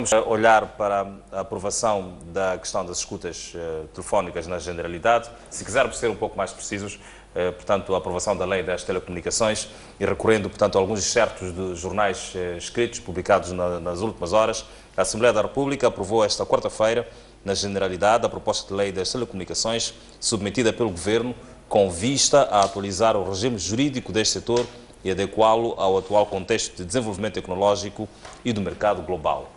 Vamos olhar para a aprovação da questão das escutas telefónicas na generalidade. Se quisermos ser um pouco mais precisos, portanto, a aprovação da lei das telecomunicações e recorrendo, portanto, a alguns excertos de jornais escritos, publicados nas últimas horas, a Assembleia da República aprovou esta quarta-feira, na generalidade, a proposta de lei das telecomunicações submetida pelo Governo com vista a atualizar o regime jurídico deste setor e adequá-lo ao atual contexto de desenvolvimento tecnológico e do mercado global.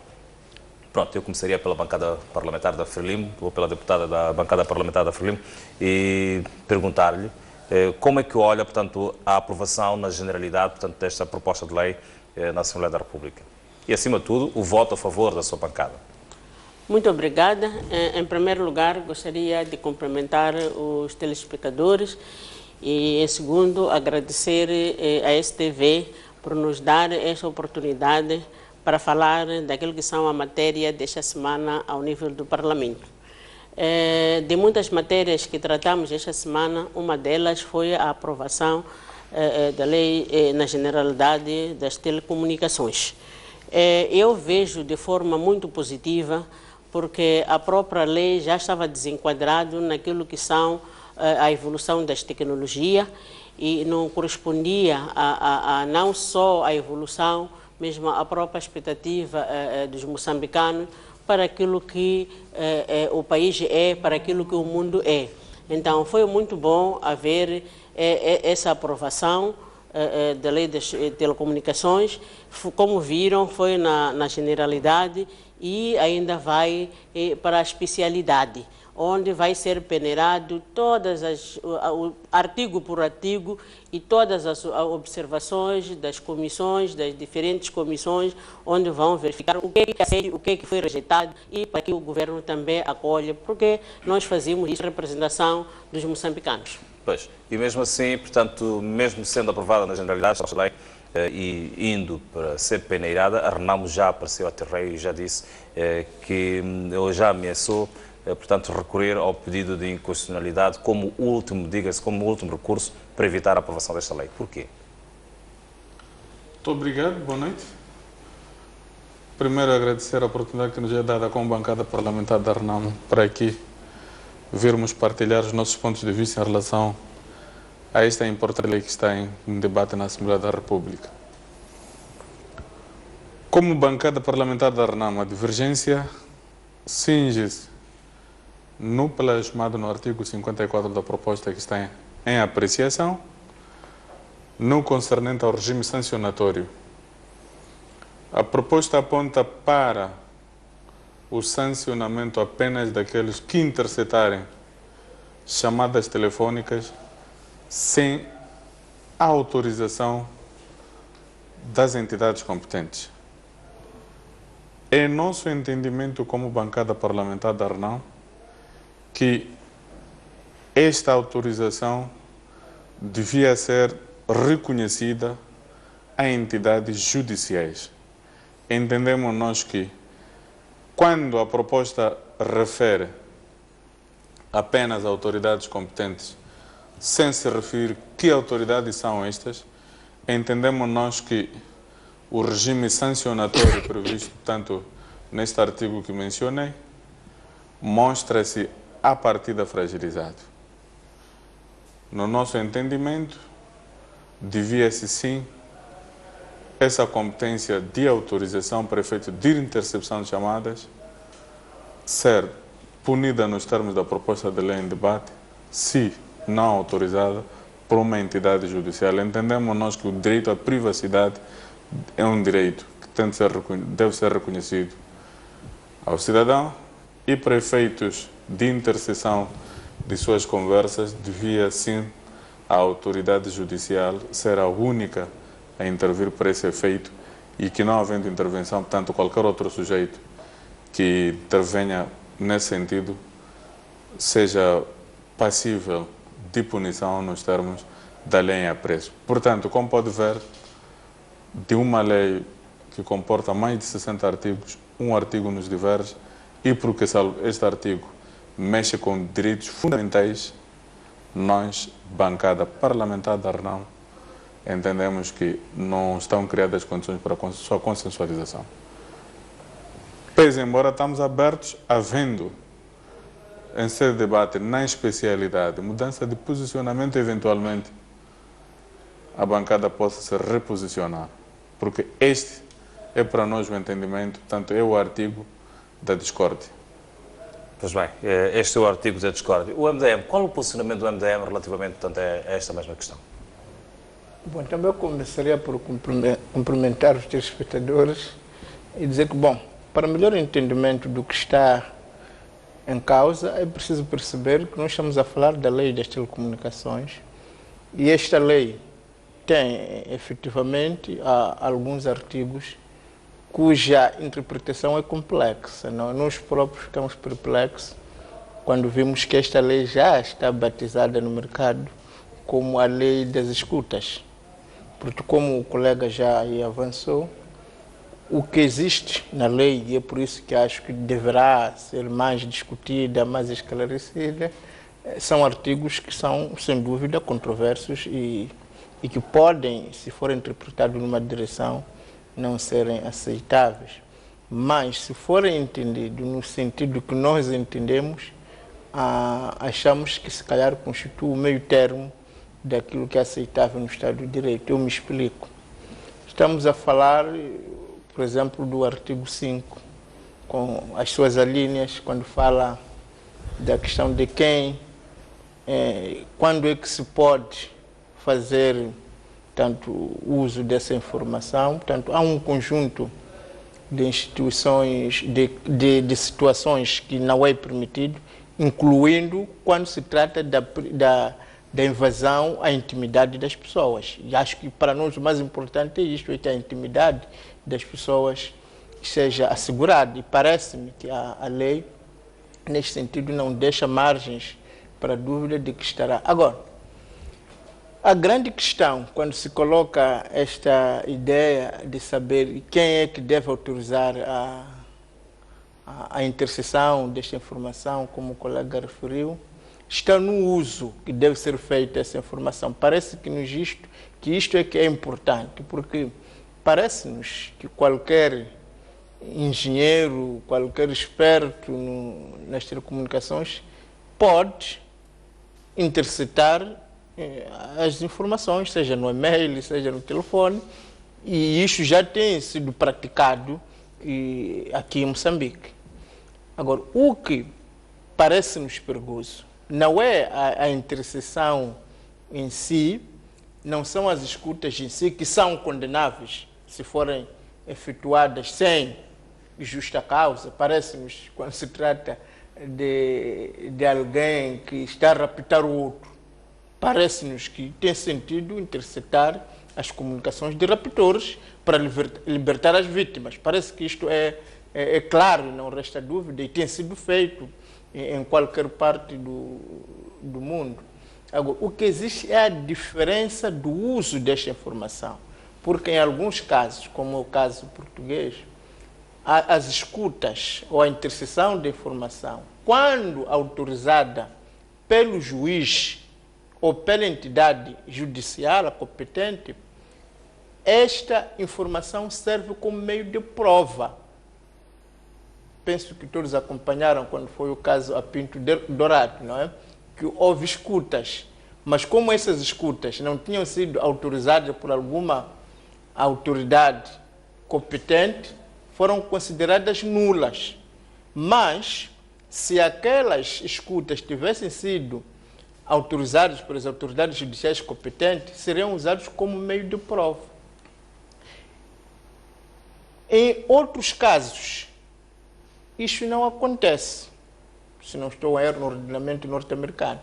Pronto, eu começaria pela bancada parlamentar da Frelimo, ou pela deputada da bancada parlamentar da Frelimo, e perguntar-lhe como é que olha, portanto, a aprovação na generalidade, portanto, desta proposta de lei na Assembleia da República. E, acima de tudo, o voto a favor da sua bancada. Muito obrigada. Em primeiro lugar, gostaria de cumprimentar os telespectadores e, em segundo, agradecer à STV por nos dar esta oportunidade para falar daquilo que são a matéria desta semana ao nível do Parlamento. De muitas matérias que tratamos esta semana, uma delas foi a aprovação da lei na generalidade das telecomunicações. Eu vejo de forma muito positiva, porque a própria lei já estava desenquadrado naquilo que são a evolução das tecnologias e não correspondia a não só a evolução, mesmo a própria expectativa dos moçambicanos para aquilo que o país é, para aquilo que o mundo é. Então, foi muito bom haver essa aprovação da lei das telecomunicações. Como viram, foi na generalidade e ainda vai para a especialidade, onde vai ser peneirado artigo por artigo e todas as observações das comissões, das diferentes comissões, onde vão verificar o que é aceito, o que é que foi rejeitado e para que o governo também acolha, porque nós fazemos isso em representação dos moçambicanos. Pois, e mesmo assim, portanto, mesmo sendo aprovada na generalidade esta lei e indo para ser peneirada, a Renamo já apareceu a terreiro e já disse que ou já ameaçou portanto, recorrer ao pedido de inconstitucionalidade como último, diga-se, como último recurso para evitar a aprovação desta lei. Porquê? Muito obrigado, boa noite. Primeiro, agradecer a oportunidade que nos é dada como bancada parlamentar da Renamo para aqui virmos partilhar os nossos pontos de vista em relação a esta importante lei que está em debate na Assembleia da República. Como bancada parlamentar da Renamo, a divergência cinge-se no plasmado no artigo 54 da proposta que está em apreciação, no concernente ao regime sancionatório. A proposta aponta para o sancionamento apenas daqueles que interceptarem chamadas telefônicas sem a autorização das entidades competentes. É nosso entendimento como bancada parlamentar da Renamo que esta autorização devia ser reconhecida a entidades judiciais. Entendemos nós que, quando a proposta refere apenas a autoridades competentes, sem se referir que autoridades são estas, entendemos nós que o regime sancionatório previsto, tanto neste artigo que mencionei, mostra-se a partida fragilizado. No nosso entendimento, devia-se sim essa competência de autorização para efeito de intercepção de chamadas ser punida nos termos da proposta de lei em debate, se não autorizada por uma entidade judicial. Entendemos nós que o direito à privacidade é um direito que deve ser reconhecido ao cidadão e para efeitos de interseção de suas conversas, devia sim a autoridade judicial ser a única a intervir para esse efeito e que, não havendo intervenção, portanto, qualquer outro sujeito que intervenha nesse sentido seja passível de punição nos termos da lei em apreço. Portanto, como pode ver, de uma lei que comporta mais de 60 artigos, um artigo nos diverge e porque este artigo mexe com direitos fundamentais, nós, bancada parlamentar da Renamo, entendemos que não estão criadas condições para a sua consensualização. Pese embora estamos abertos a vendo, em sede de debate, na especialidade, mudança de posicionamento, eventualmente, a bancada possa se reposicionar. Porque este é para nós o entendimento, portanto, é o artigo da discórdia. Pois bem, este é o artigo da discórdia. O MDM, qual o posicionamento do MDM relativamente, portanto, a esta mesma questão? Bom, também eu começaria por cumprimentar os telespectadores e dizer que, bom, para melhor entendimento do que está em causa, é preciso perceber que nós estamos a falar da lei das telecomunicações e esta lei tem, efetivamente, alguns artigos cuja interpretação é complexa. Nós próprios ficamos perplexos quando vimos que esta lei já está batizada no mercado como a lei das escutas. Porque, como o colega já aí avançou, o que existe na lei, e é por isso que acho que deverá ser mais discutida, mais esclarecida, são artigos que são, sem dúvida, controversos e que podem, se forem interpretados numa direção, não serem aceitáveis. Mas, se forem entendidos no sentido que nós entendemos, achamos que, se calhar, constitui o meio termo daquilo que é aceitável no Estado de Direito. Eu me explico. Estamos a falar, por exemplo, do artigo 5, com as suas alíneas, quando fala da questão de quem, quando é que se pode fazer, tanto, uso dessa informação. Portanto, há um conjunto de instituições, de situações que não é permitido, incluindo quando se trata da invasão à intimidade das pessoas. E acho que para nós o mais importante é isto, é que a intimidade das pessoas seja assegurada. E parece-me que a lei, neste sentido, não deixa margens para dúvida de que estará. Agora, a grande questão, quando se coloca esta ideia de saber quem é que deve autorizar a interseção desta informação, como o colega referiu, está no uso que deve ser feita essa informação. Parece-nos que isto é que é importante, porque parece-nos que qualquer engenheiro, qualquer experto nas telecomunicações pode interceptar as informações, seja no e-mail, seja no telefone, e isso já tem sido praticado aqui em Moçambique. Agora, o que parece-nos perigoso não é a interseção em si, não são as escutas em si, que são condenáveis se forem efetuadas sem justa causa. Parece-nos, quando se trata de alguém que está a raptar o outro, parece-nos que tem sentido interceptar as comunicações de raptores para libertar as vítimas. Parece que isto é claro, não resta dúvida, e tem sido feito em qualquer parte do mundo. Agora, o que existe é a diferença do uso desta informação, porque em alguns casos, como é o caso português, as escutas ou a interseção de informação, quando autorizada pelo juiz ou pela entidade judicial competente, esta informação serve como meio de prova. Penso que todos acompanharam quando foi o caso a Pinto Dourado, não é? Que houve escutas, mas como essas escutas não tinham sido autorizadas por alguma autoridade competente, foram consideradas nulas. Mas, se aquelas escutas tivessem sido autorizadas pelas autoridades judiciais competentes, seriam usados como meio de prova. Em outros casos, isso não acontece. Se não estou a errar no ordenamento norte-americano.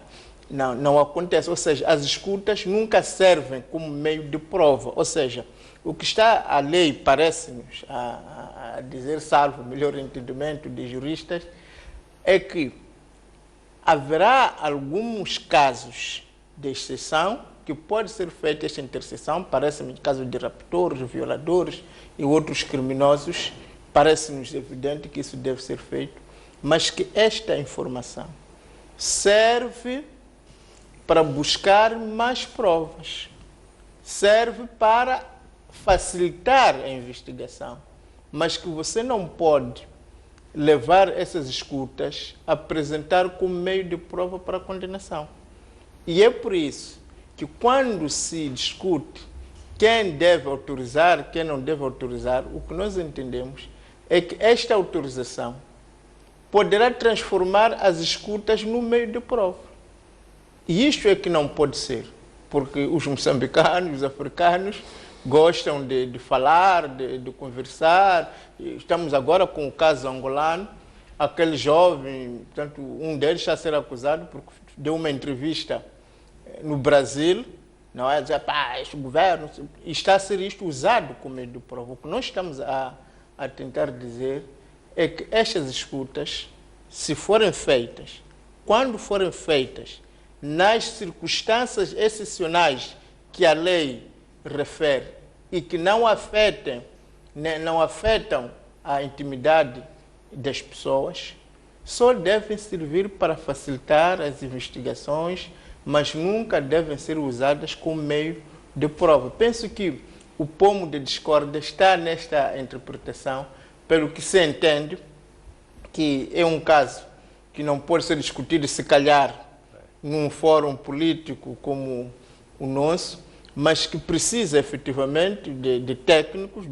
Não acontece. Ou seja, as escutas nunca servem como meio de prova. Ou seja, o que está a lei, parece-nos, a dizer, salvo melhor entendimento de juristas, é que haverá alguns casos de exceção que pode ser feita esta interseção, parece-me casos de raptores, violadores e outros criminosos, parece-nos evidente que isso deve ser feito, mas que esta informação serve para buscar mais provas, serve para facilitar a investigação, mas que você não pode levar essas escutas, apresentar como meio de prova para a condenação. E é por isso que quando se discute quem deve autorizar, quem não deve autorizar, o que nós entendemos é que esta autorização poderá transformar as escutas no meio de prova. E isto é que não pode ser, porque os moçambicanos, os africanos, gostam de falar, de conversar. Estamos agora com o caso angolano, aquele jovem, portanto, um deles está a ser acusado porque deu uma entrevista no Brasil, não é? Dizer, pá, este governo está a ser isto usado como meio de prova. O que nós estamos a tentar dizer é que estas escutas, se forem feitas, quando forem feitas, nas circunstâncias excepcionais que a lei refere e que não afetam a intimidade das pessoas, só devem servir para facilitar as investigações, mas nunca devem ser usadas como meio de prova. Penso que o pomo de discórdia está nesta interpretação, pelo que se entende que é um caso que não pode ser discutido, se calhar, num fórum político como o nosso, mas que precisa efetivamente de técnicos,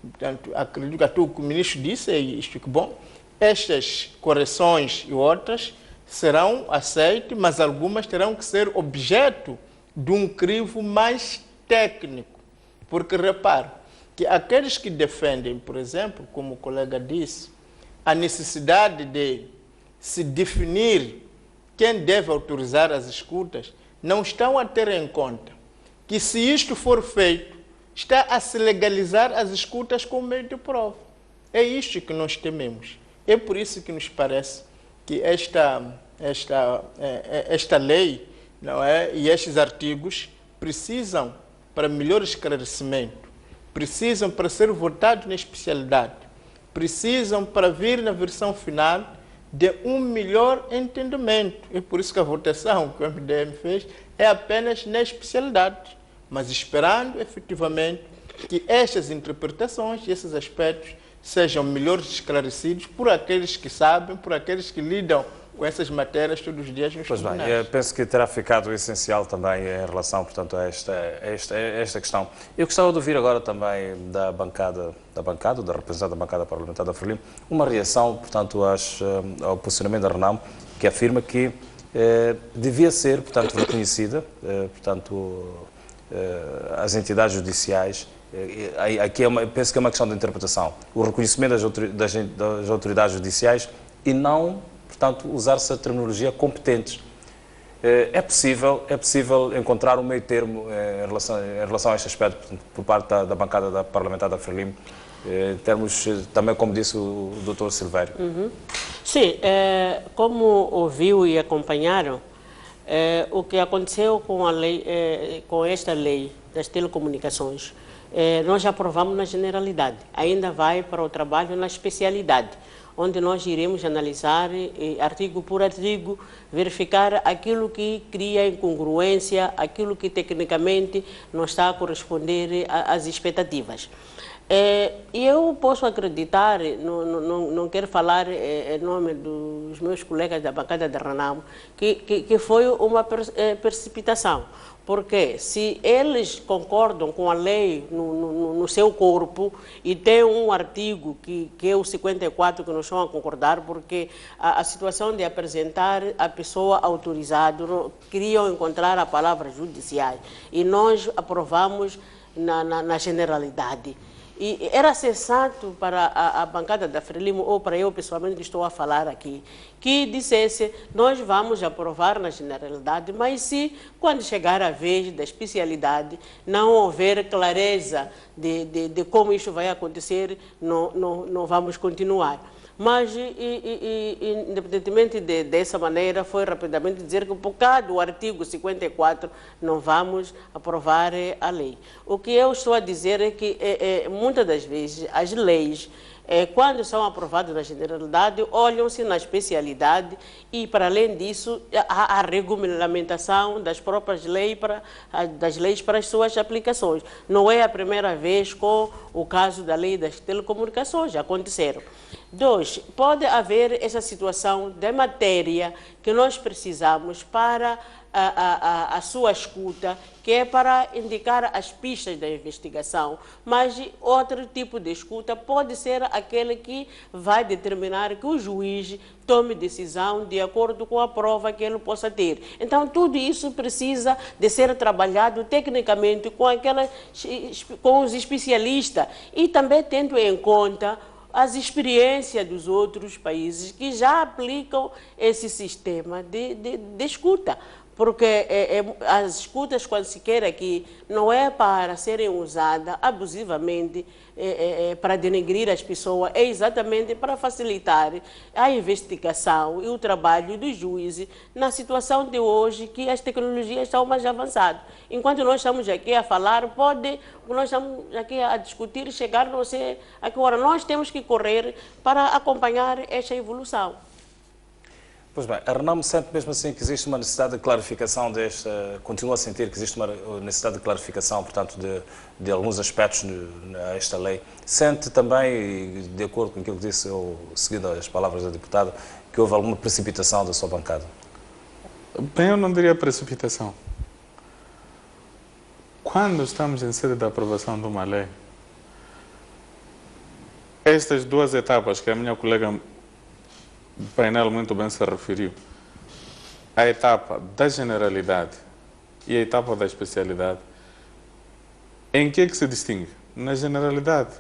portanto, acredito que até o que o ministro disse é isto, que bom, estas correções e outras serão aceitas, mas algumas terão que ser objeto de um crivo mais técnico, porque repare que aqueles que defendem, por exemplo, como o colega disse, a necessidade de se definir quem deve autorizar as escutas, não estão a ter em conta que, se isto for feito, está a se legalizar as escutas como meio de prova. É isto que nós tememos. É por isso que nos parece que esta lei, não é, e estes artigos precisam, para melhor esclarecimento, precisam para ser votados na especialidade, precisam para vir na versão final de um melhor entendimento. É por isso que a votação que o MDM fez é apenas na especialidade, mas esperando efetivamente que estas interpretações e esses aspectos sejam melhor esclarecidos por aqueles que sabem, por aqueles que lidam com essas matérias todos os dias nos tribunais. Pois bem, penso que terá ficado essencial também em relação, portanto, a esta questão. Eu gostava de ouvir agora também da representante da bancada parlamentar da Frelimo, uma reação, portanto, ao posicionamento da RENAMO, que afirma que devia ser, portanto, reconhecida, portanto, as entidades judiciais. Aqui penso que é uma questão de interpretação, o reconhecimento das autoridades judiciais e não, portanto, usar-se a terminologia competentes. É possível encontrar um meio termo em relação a este aspecto, portanto, por parte da bancada parlamentar da Frelimo, em termos também, como disse o Dr. Silvério. Sim, como ouviu e acompanharam, o que aconteceu com a lei, com esta lei das telecomunicações, nós já aprovamos na generalidade, ainda vai para o trabalho na especialidade, onde nós iremos analisar artigo por artigo, verificar aquilo que cria incongruência, aquilo que tecnicamente não está a corresponder às expectativas. E eu posso acreditar, não quero falar em nome dos meus colegas da bancada da RENAMO, que foi uma precipitação. Porque se eles concordam com a lei no seu corpo e tem um artigo que é o 54 que não estão a concordar, porque a situação de apresentar a pessoa autorizada, queriam encontrar a palavra judiciais e nós aprovamos na generalidade. E era sensato para a bancada da Frelimo, ou para eu pessoalmente que estou a falar aqui, que dissesse, nós vamos aprovar na generalidade, mas se quando chegar a vez da especialidade não houver clareza de como isso vai acontecer, não vamos continuar. Mas, independentemente dessa maneira, foi rapidamente dizer que por causa do artigo 54 não vamos aprovar a lei. O que eu estou a dizer é que, muitas das vezes, as leis quando são aprovados na generalidade, olham-se na especialidade e, para além disso, a regulamentação das próprias leis para as suas aplicações. Não é a primeira vez com o caso da lei das telecomunicações, já aconteceram. 2, pode haver essa situação de matéria que nós precisamos para a sua escuta, que é para indicar as pistas da investigação, mas outro tipo de escuta pode ser aquele que vai determinar que o juiz tome decisão de acordo com a prova que ele possa ter. Então, tudo isso precisa de ser trabalhado tecnicamente com os especialistas e também tendo em conta as experiências dos outros países que já aplicam esse sistema de escuta. Porque as escutas, quando se quer aqui, não é para serem usadas abusivamente para denegrir as pessoas, é exatamente para facilitar a investigação e o trabalho dos juízes na situação de hoje que as tecnologias estão mais avançadas. Enquanto nós estamos aqui a falar, nós estamos aqui a discutir, chegar, não sei a que hora. Nós temos que correr para acompanhar esta evolução. Pois bem, a RENAM sente mesmo assim que existe uma necessidade de clarificação continua a sentir que existe uma necessidade de clarificação, portanto, de alguns aspectos nesta lei. Sente também, de acordo com aquilo que disse, ou seguindo as palavras da deputada, que houve alguma precipitação da sua bancada? Bem, eu não diria precipitação. Quando estamos em sede da aprovação de uma lei, estas duas etapas que a minha colega o painel muito bem se referiu, a etapa da generalidade e a etapa da especialidade, em que é que se distingue? Na generalidade,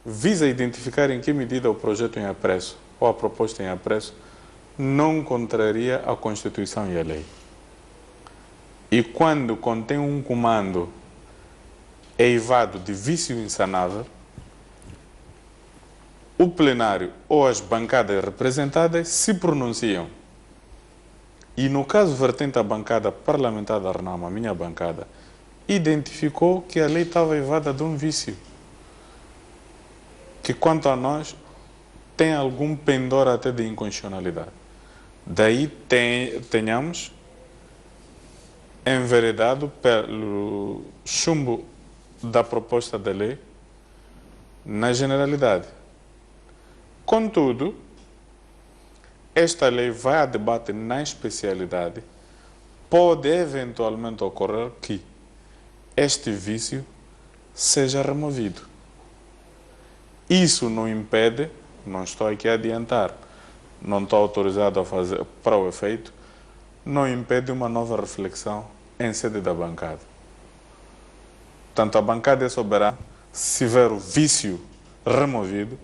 visa identificar em que medida o projeto em apreço ou a proposta em apreço não contraria a Constituição e a lei. E quando contém um comando eivado de vício insanável, o plenário ou as bancadas representadas se pronunciam. E no caso vertente a bancada parlamentar da RENAM, a minha bancada, identificou que a lei estava eivada de um vício, que quanto a nós tem algum pendor até de inconstitucionalidade. Daí tenhamos enveredado pelo chumbo da proposta da lei na generalidade. Contudo, esta lei vai a debate na especialidade, pode eventualmente ocorrer que este vício seja removido. Isso não impede, não estou aqui a adiantar, não estou autorizado a fazer para o efeito, não impede uma nova reflexão em sede da bancada. Portanto, a bancada é soberana, se ver o vício removido,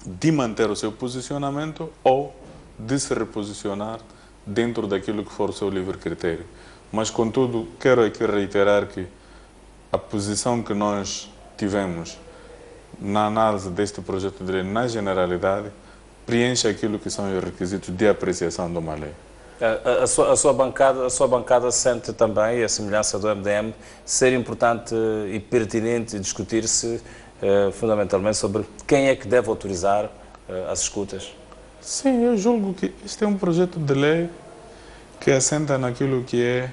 de manter o seu posicionamento ou de se reposicionar dentro daquilo que for o seu livre critério. Mas, contudo, quero aqui reiterar que a posição que nós tivemos na análise deste projeto de lei, na generalidade, preenche aquilo que são os requisitos de apreciação de uma lei. A sua bancada sente também, a semelhança do MDM, ser importante e pertinente discutir-se fundamentalmente sobre quem é que deve autorizar as escutas? Sim, eu julgo que este é um projeto de lei que assenta naquilo que é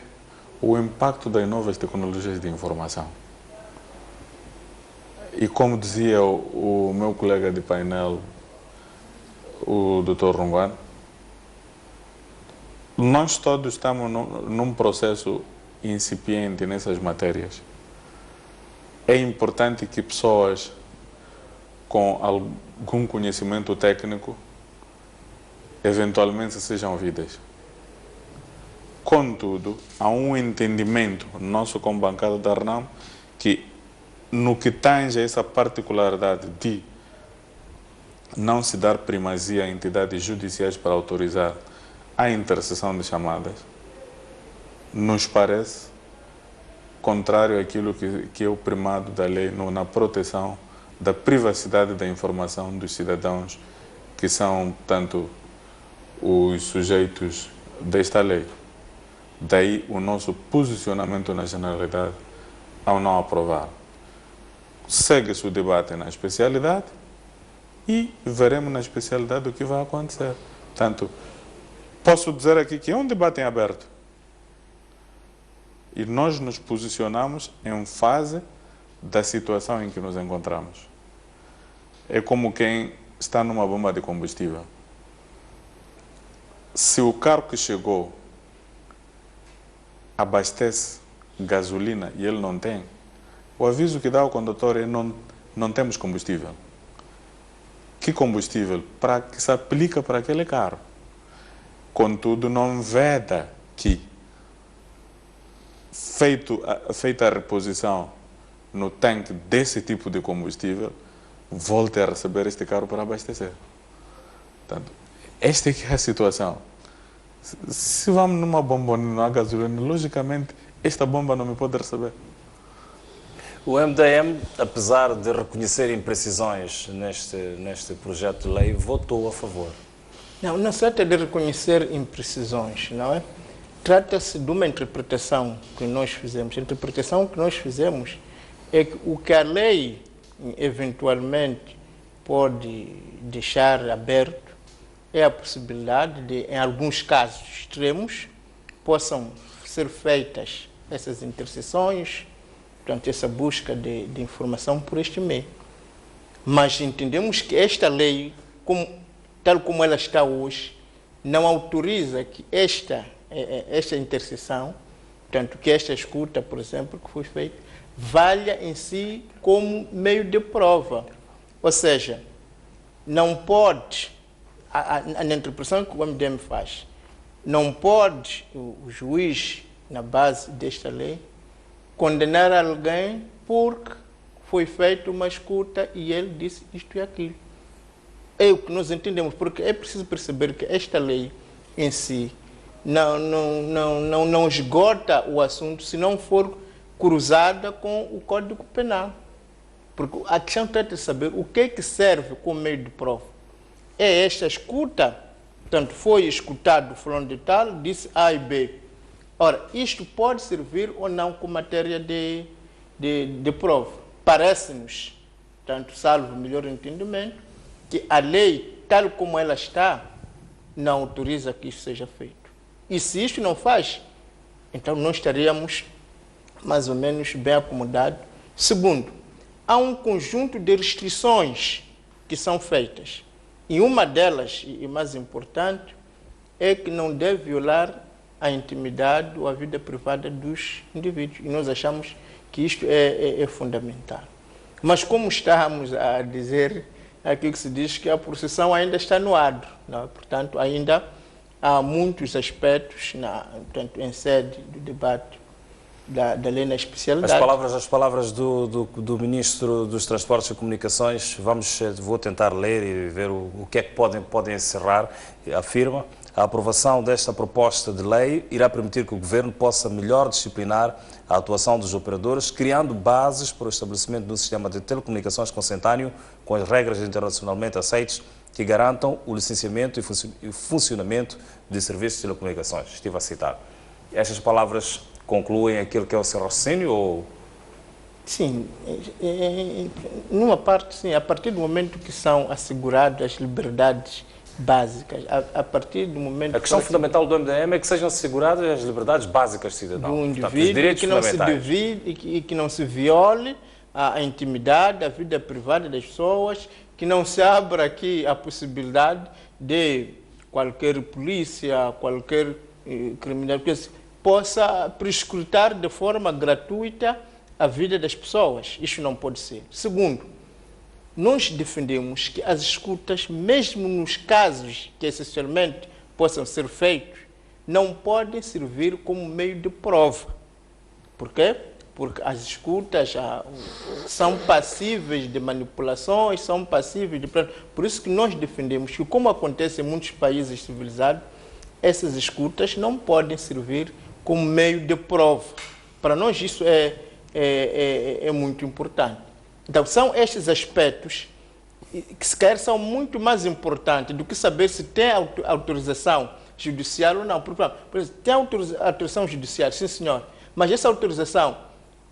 o impacto das novas tecnologias de informação. E como dizia o meu colega de painel, o Dr. Runguan, nós todos estamos num processo incipiente nessas matérias. É importante que pessoas com algum conhecimento técnico eventualmente sejam ouvidas. Contudo, há um entendimento nosso como bancada da RENAM que, no que tange a essa particularidade de não se dar primazia a entidades judiciais para autorizar a intercessão de chamadas, nos parece contrário àquilo que é o primado da lei na proteção da privacidade da informação dos cidadãos que são, tanto os sujeitos desta lei. Daí o nosso posicionamento na generalidade ao não aprovar. Segue-se o debate na especialidade e veremos na especialidade o que vai acontecer. Portanto, posso dizer aqui que é um debate em aberto. E nós nos posicionamos em fase da situação em que nos encontramos. É como quem está numa bomba de combustível. Se o carro que chegou abastece gasolina e ele não tem, o aviso que dá ao condutor é não temos combustível. Que combustível? Para que se aplica para aquele carro. Contudo, não veda que, feita a reposição no tanque desse tipo de combustível, volte a receber este carro para abastecer. Portanto, esta é que é a situação. Se vamos numa bomba onde não há gasolina, logicamente, esta bomba não me pode receber. O MDM, apesar de reconhecer imprecisões neste projeto de lei, votou a favor. Não se trata de reconhecer imprecisões, não é? Trata-se de uma interpretação que nós fizemos. A interpretação que nós fizemos é que o que a lei eventualmente pode deixar aberto é a possibilidade de, em alguns casos extremos, possam ser feitas essas interseções, portanto, essa busca de informação por este meio. Mas entendemos que esta lei, tal como ela está hoje, não autoriza que esta interseção, portanto, que esta escuta, por exemplo, que foi feita, valha em si como meio de prova. Ou seja, não pode, na interpretação que o MDM faz, não pode o juiz, na base desta lei, condenar alguém porque foi feita uma escuta e ele disse isto e aquilo. É o que nós entendemos, porque é preciso perceber que esta lei em si não esgota o assunto se não for cruzada com o Código Penal. Porque a questão trata de saber o que é que serve como meio de prova. É esta escuta, portanto, foi escutado fulano de tal, disse A e B. Ora, isto pode servir ou não como matéria de prova. Parece-nos, portanto, salvo o melhor entendimento, que a lei, tal como ela está, não autoriza que isso seja feito. E se isto não faz, então nós estaríamos mais ou menos bem acomodados. Segundo, há um conjunto de restrições que são feitas. E uma delas, e mais importante, é que não deve violar a intimidade ou a vida privada dos indivíduos. E nós achamos que isto é fundamental. Mas como estamos a dizer, aqui que se diz que a procissão ainda está no adro, não é? Portanto, ainda há muitos aspectos, portanto, em sede do debate da lei na especialidade. As palavras do Ministro dos Transportes e Comunicações, vou tentar ler e ver o que é que podem encerrar. Afirma: a aprovação desta proposta de lei irá permitir que o Governo possa melhor disciplinar a atuação dos operadores, criando bases para o estabelecimento de um sistema de telecomunicações consentâneo com as regras internacionalmente aceitas que garantam o licenciamento e o funcionamento de serviços de telecomunicações. Estive a citar. Estas palavras concluem aquilo que é o seu raciocínio ou... Sim, numa parte, sim, a partir do momento que são asseguradas as liberdades básicas, a partir do momento... A questão fundamental do MDM é que sejam asseguradas as liberdades básicas do cidadão. Do indivíduo, que não se divide e que não se viole a intimidade, a vida privada das pessoas, que não se abra aqui a possibilidade de qualquer polícia, qualquer criminal, possa prescrutar de forma gratuita a vida das pessoas. Isso não pode ser. Segundo, nós defendemos que as escutas, mesmo nos casos que essencialmente possam ser feitos, não podem servir como meio de prova. Por quê? Porque as escutas são passíveis de manipulações, são passíveis de... Por isso que nós defendemos que, como acontece em muitos países civilizados, essas escutas não podem servir como meio de prova. Para nós isso é muito importante. Então, são estes aspectos que, sequer, são muito mais importantes do que saber se tem autorização judicial ou não. Por exemplo, tem autorização judicial, sim senhor, mas essa autorização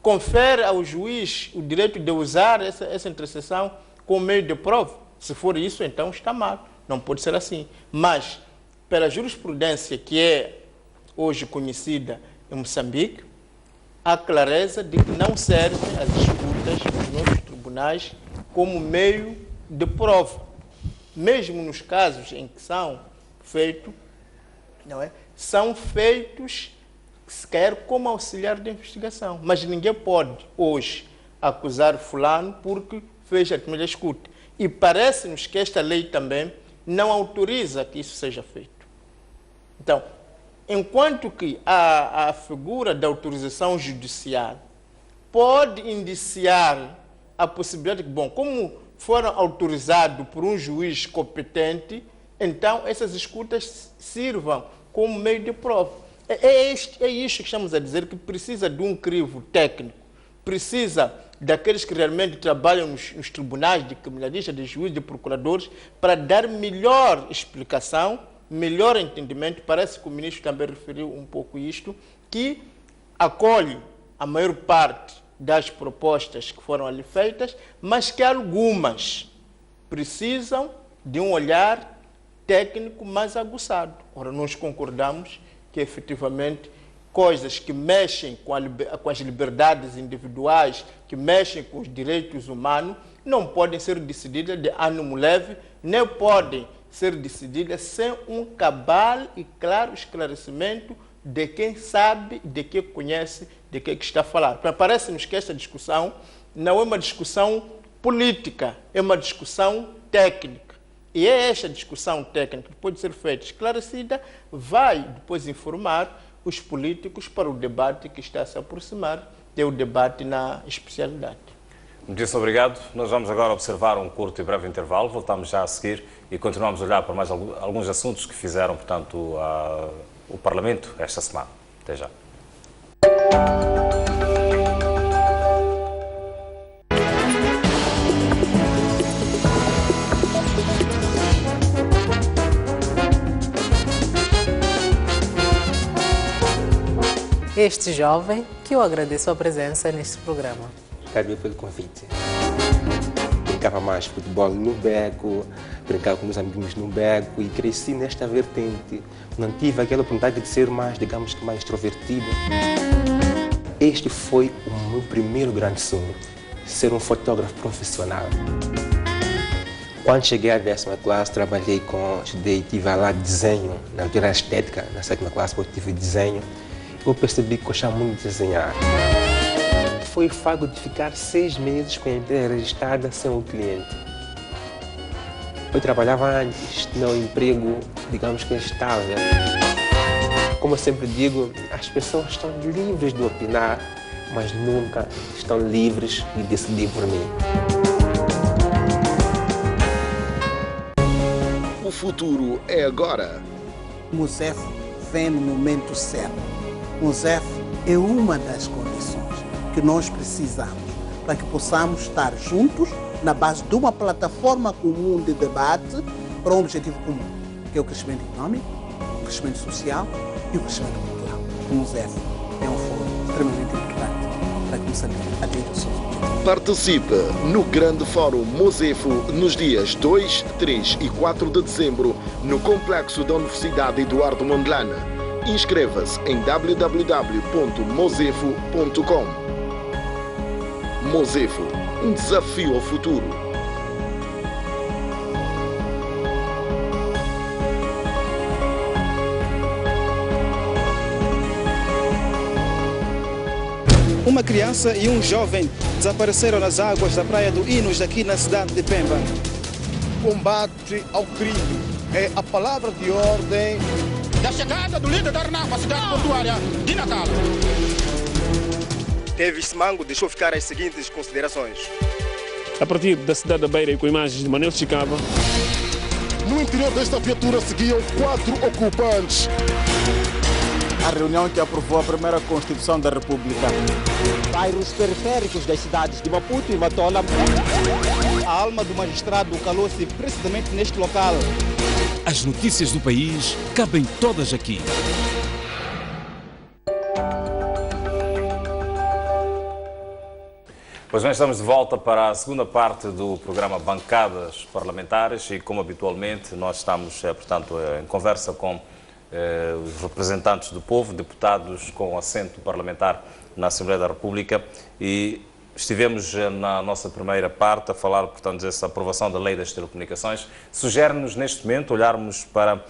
confere ao juiz o direito de usar essa interseção como meio de prova? Se for isso, então está mal. Não pode ser assim. Mas, pela jurisprudência que é hoje conhecida em Moçambique, há clareza de que não servem as escutas nos nossos tribunais como meio de prova. Mesmo nos casos em que são feitos, não é? São feitos sequer como auxiliar de investigação. Mas ninguém pode, hoje, acusar fulano porque fez a primeira escuta. E parece-nos que esta lei também não autoriza que isso seja feito. Então, enquanto que a figura da autorização judicial pode indiciar a possibilidade de que, bom, como foram autorizados por um juiz competente, então essas escutas sirvam como meio de prova. É isto que estamos a dizer, que precisa de um crivo técnico, precisa daqueles que realmente trabalham nos tribunais, de criminalistas, de juízes, de procuradores, para dar melhor explicação, melhor entendimento. Parece que o ministro também referiu um pouco isto, que acolhe a maior parte das propostas que foram ali feitas, mas que algumas precisam de um olhar técnico mais aguçado. Ora, nós concordamos que efetivamente coisas que mexem com as liberdades individuais, que mexem com os direitos humanos, não podem ser decididas de ânimo leve, nem podem ser decididas sem um cabal e claro esclarecimento de quem sabe, de quem conhece, de quem está a falar. Parece-nos que esta discussão não é uma discussão política, é uma discussão técnica. E é esta discussão técnica que pode ser feita esclarecida, vai depois informar os políticos para o debate que está a se aproximar, que é o debate na especialidade. Muitíssimo obrigado. Nós vamos agora observar um curto e breve intervalo. Voltamos já a seguir e continuamos a olhar para mais alguns assuntos que fizeram, portanto, o Parlamento esta semana. Até já. Este jovem, que eu agradeço a presença neste programa. Obrigado pelo convite. Brincava mais futebol no beco, brincava com meus amigos no beco e cresci nesta vertente. Não tive aquela vontade de ser mais, digamos que mais extrovertido. Este foi o meu primeiro grande sonho, ser um fotógrafo profissional. Quando cheguei à 10ª classe, estudei, tive lá desenho, na altura era estética, na 7ª classe eu tive desenho. Eu percebi que gostava muito de desenhar. Foi o fato de ficar 6 meses com a empresa registrada sem o cliente. Eu trabalhava antes, tinha um emprego, digamos que estável. Como eu sempre digo, as pessoas estão livres de opinar, mas nunca estão livres de decidir por mim. O futuro é agora. Mosef vem no momento certo. Mosef é uma das condições que nós precisamos para que possamos estar juntos na base de uma plataforma comum de debate para um objetivo comum, que é o crescimento econômico, o crescimento social e o crescimento cultural. O Mosef é um fórum extremamente importante para que Moçambique atinja os seus objetivos. Participe no Grande Fórum Mosefo nos dias 2, 3 e 4 de dezembro no Complexo da Universidade Eduardo Mondlane. Inscreva-se em www.mosefo.com. Mosefo, um desafio ao futuro. Uma criança e um jovem desapareceram nas águas da Praia do Inos, aqui na cidade de Pemba. Combate ao crime é a palavra de ordem da chegada do líder da RNAP à cidade portuária de Natal. Davis Mango deixou ficar as seguintes considerações. A partir da cidade da Beira e com imagens de Manel Chicava. No interior desta viatura seguiam 4 ocupantes. A reunião que aprovou a primeira Constituição da República. Bairros periféricos das cidades de Maputo e Matola. A alma do magistrado calou-se precisamente neste local. As notícias do país cabem todas aqui. Pois bem, estamos de volta para a segunda parte do programa Bancadas Parlamentares e, como habitualmente, nós estamos, portanto, em conversa com os representantes do povo, deputados com assento parlamentar na Assembleia da República, e estivemos na nossa primeira parte a falar, portanto, dessa aprovação da Lei das Telecomunicações. Sugere-nos, neste momento, olharmos para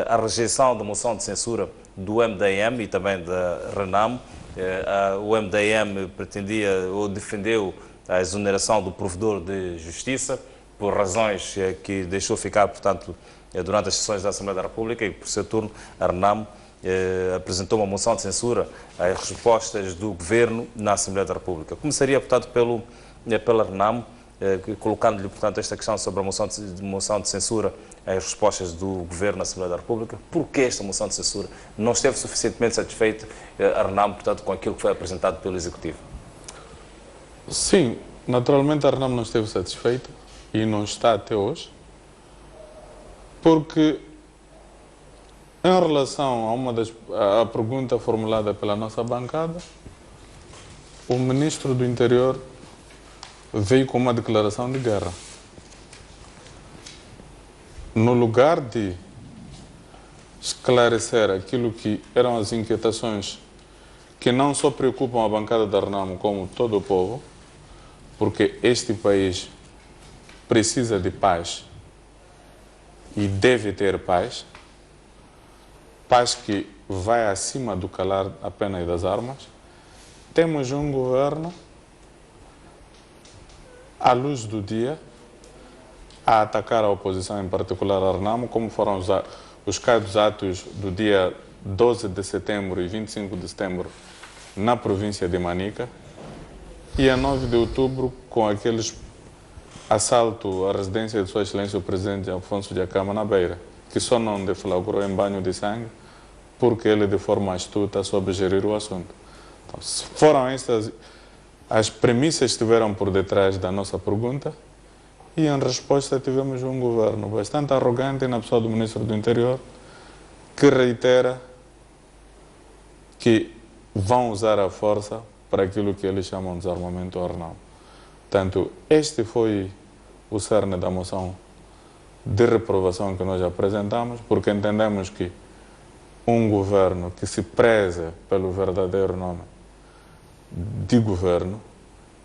a rejeição da moção de censura do MDM e também da RENAMO. O MDM pretendia ou defendeu a exoneração do provedor de justiça por razões que deixou ficar, portanto, durante as sessões da Assembleia da República, e por seu turno a RENAMO apresentou uma moção de censura às respostas do Governo na Assembleia da República. Começaria, portanto, pela RENAMO, colocando-lhe, portanto, esta questão sobre a moção de censura às respostas do Governo na Assembleia da República. Por que esta moção de censura não esteve suficientemente satisfeita a RENAMO, portanto, com aquilo que foi apresentado pelo Executivo? Sim, naturalmente a RENAMO não esteve satisfeita e não está até hoje, porque em relação a pergunta formulada pela nossa bancada, o Ministro do Interior veio com uma declaração de guerra. No lugar de esclarecer aquilo que eram as inquietações que não só preocupam a bancada da RENAMO, como todo o povo, porque este país precisa de paz e deve ter paz, paz que vai acima do calar apenas das armas. Temos um governo à luz do dia a atacar a oposição, em particular a RENAMO, como foram os casos atos do dia 12 de setembro e 25 de setembro na província de Manica, e a 9 de outubro com aqueles assalto à residência de Sua Excelência o Presidente Afonso de Acama na Beira, que só não deflagrou em banho de sangue porque ele, de forma astuta, soube gerir o assunto. Então, foram estas as premissas que estiveram por detrás da nossa pergunta, e em resposta tivemos um governo bastante arrogante na pessoa do Ministro do Interior, que reitera que vão usar a força para aquilo que eles chamam de desarmamento ao RENAMO. Portanto, este foi o cerne da moção de reprovação que nós apresentamos, porque entendemos que um governo que se preze pelo verdadeiro nome de governo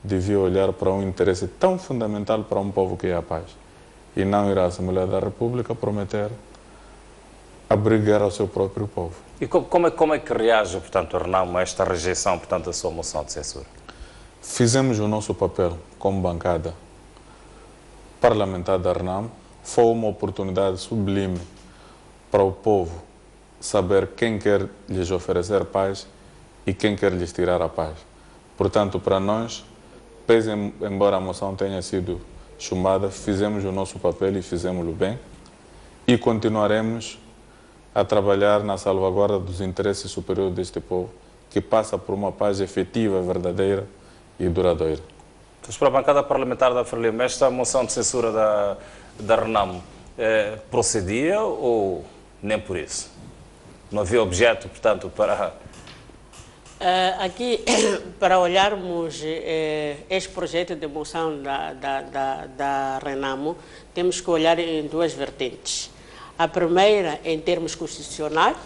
devia olhar para um interesse tão fundamental para um povo que é a paz, e não ir à Assembleia da República prometer abrigar ao seu próprio povo. E como é que reage, portanto, a RENAMO a esta rejeição, portanto, da sua moção de censura? Fizemos o nosso papel como bancada parlamentar da RENAMO. Foi uma oportunidade sublime para o povo saber quem quer lhes oferecer paz e quem quer lhes tirar a paz. Portanto, para nós, pese embora a moção tenha sido chumbada, fizemos o nosso papel e fizemos-lo bem, e continuaremos a trabalhar na salvaguarda dos interesses superiores deste povo, que passa por uma paz efetiva, verdadeira e duradoura. Então, para a bancada parlamentar da Frelimo, esta moção de censura da RENAMO procedia ou nem por isso? Não havia objeto, portanto, para... Aqui, para olharmos este projeto de moção da RENAMO, temos que olhar em duas vertentes. A primeira em termos constitucionais,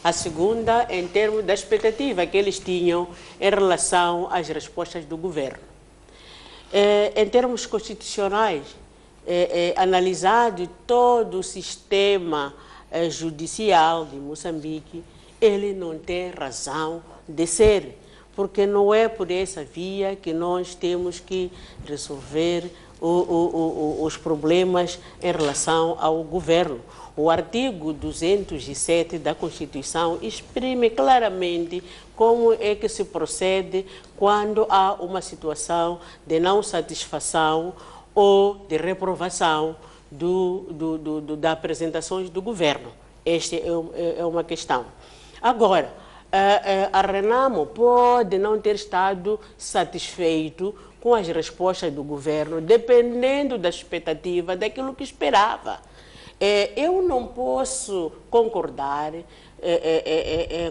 a segunda em termos da expectativa que eles tinham em relação às respostas do governo. Em termos constitucionais, analisado todo o sistema judicial de Moçambique, ele não tem razão de ser, porque não é por essa via que nós temos que resolver os problemas em relação ao governo. O artigo 207 da Constituição exprime claramente como é que se procede quando há uma situação de não satisfação ou de reprovação das apresentações do governo. Esta é uma questão. Agora, a RENAMO pode não ter estado satisfeito com as respostas do governo, dependendo da expectativa daquilo que esperava. Eu não posso concordar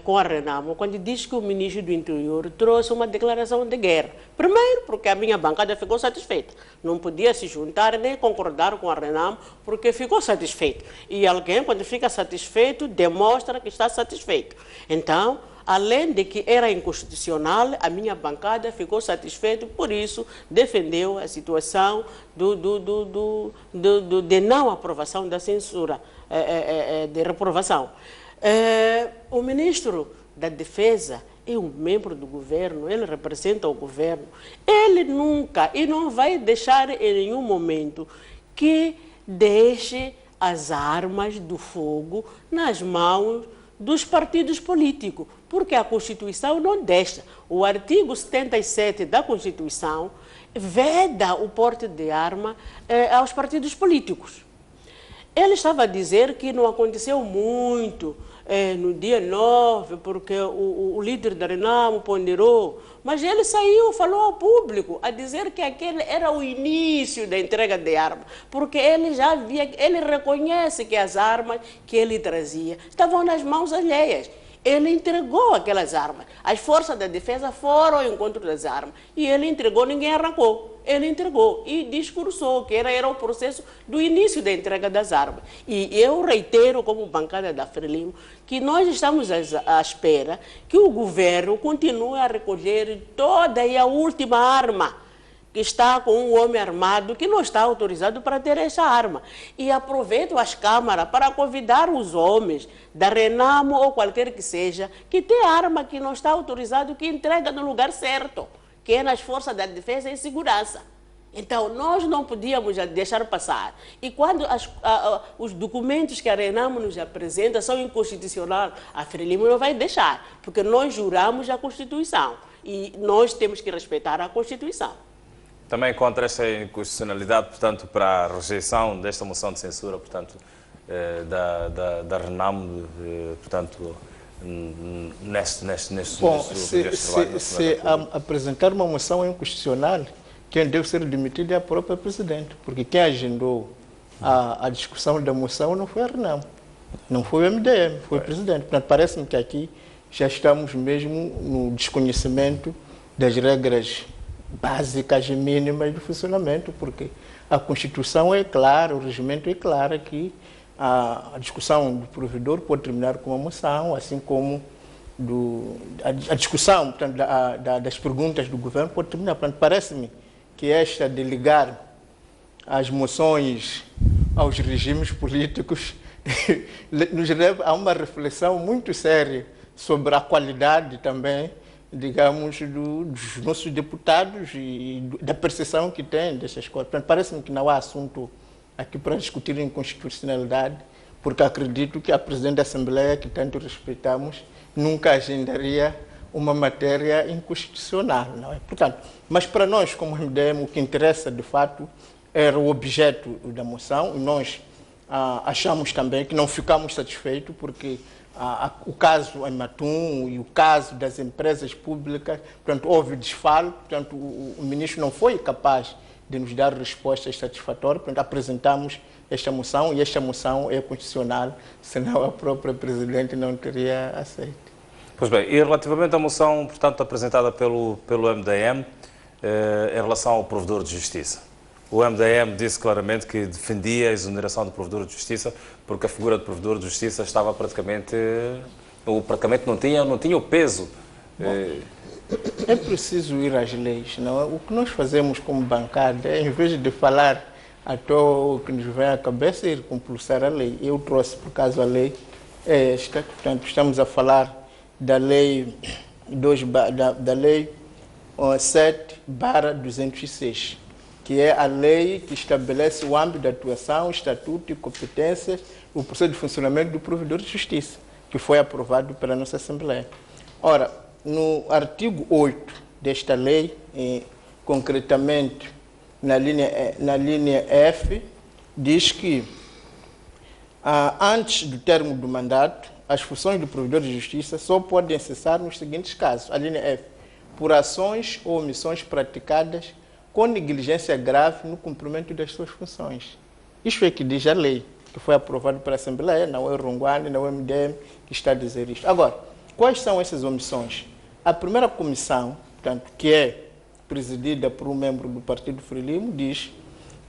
com a Renamo quando diz que o ministro do Interior trouxe uma declaração de guerra. Primeiro, porque a minha bancada ficou satisfeita. Não podia se juntar nem concordar com a Renamo porque ficou satisfeito. E alguém, quando fica satisfeito, demonstra que está satisfeito. Então, além de que era inconstitucional, a minha bancada ficou satisfeita, por isso defendeu a situação de não aprovação da censura, de reprovação. O ministro da Defesa é um membro do governo, ele representa o governo. Ele nunca e não vai deixar em nenhum momento que deixe as armas do fogo nas mãos dos partidos políticos, porque a Constituição não deixa. O artigo 77 da Constituição veda o porte de arma aos partidos políticos. Ele estava a dizer que não aconteceu muito no dia 9, porque o líder da Renamo ponderou, mas ele saiu, falou ao público, a dizer que aquele era o início da entrega de armas, porque ele já via, ele reconhece que as armas que ele trazia estavam nas mãos alheias. Ele entregou aquelas armas. As forças da defesa foram ao encontro das armas. E ele entregou, ninguém arrancou. Ele entregou e discursou que era o processo do início da entrega das armas. E eu reitero, como bancada da Frelimo, que nós estamos à espera que o governo continue a recolher toda e a última arma que está com um homem armado que não está autorizado para ter essa arma. E aproveito as câmaras para convidar os homens da Renamo ou qualquer que seja, que tem arma que não está autorizado, que entrega no lugar certo, que é nas forças da defesa e segurança. Então, nós não podíamos deixar passar. E quando os documentos que a Renamo nos apresenta são inconstitucionais, a Frelimo não vai deixar, porque nós juramos a Constituição e nós temos que respeitar a Constituição. Também contra esta inconstitucionalidade, portanto, para a rejeição desta moção de censura, portanto, da Renamo, portanto, neste Bom, se apresentar uma moção inconstitucional, quem deve ser demitido é a própria Presidente, porque quem agendou a discussão da moção não foi a Renamo, não foi o MDM, foi o Presidente. Portanto, parece-me que aqui já estamos mesmo no desconhecimento das regras básicas e mínimas do funcionamento, porque a Constituição é clara, o regimento é claro que a discussão do provedor pode terminar com uma moção, assim como a discussão, portanto, das perguntas do governo pode terminar. Portanto, parece-me que esta de ligar as moções aos regimes políticos nos leva a uma reflexão muito séria sobre a qualidade também, digamos, dos nossos deputados e da percepção que têm dessas coisas. Portanto, parece-me que não há assunto aqui para discutir inconstitucionalidade, porque acredito que a Presidente da Assembleia, que tanto respeitamos, nunca agendaria uma matéria inconstitucional, não é? Portanto, mas para nós, como MDM, o que interessa, de fato, era o objeto da moção, e nós achamos também que não ficamos satisfeitos, porque o caso Ematum e o caso das empresas públicas, portanto, houve desfalo, portanto, o ministro não foi capaz de nos dar respostas satisfatórias, portanto, apresentamos esta moção e esta moção é constitucional, senão a própria Presidente não teria aceito. Pois bem, e relativamente à moção, portanto, apresentada pelo MDM, em relação ao provedor de justiça, o MDM disse claramente que defendia a exoneração do provedor de justiça porque a figura do provedor de justiça estava praticamente não tinha o peso. É preciso ir às leis, não é? O que nós fazemos como bancada é, em vez de falar à toa o que nos vem à cabeça, ir compulsar a lei. Eu trouxe, por acaso, a lei é esta, portanto, estamos a falar da lei 7/206, que é a lei que estabelece o âmbito de atuação, estatuto e competências, o processo de funcionamento do provedor de justiça, que foi aprovado pela nossa Assembleia. Ora, no artigo 8 desta lei, concretamente na linha F, diz que antes do termo do mandato, as funções do provedor de justiça só podem cessar nos seguintes casos. A linha F, por ações ou omissões praticadas com negligência grave no cumprimento das suas funções. Isto é que diz a lei, que foi aprovado pela Assembleia, não é o Rungwane, não é o MDM que está a dizer isto. Agora, quais são essas omissões? A primeira comissão, portanto, que é presidida por um membro do Partido Frelimo, diz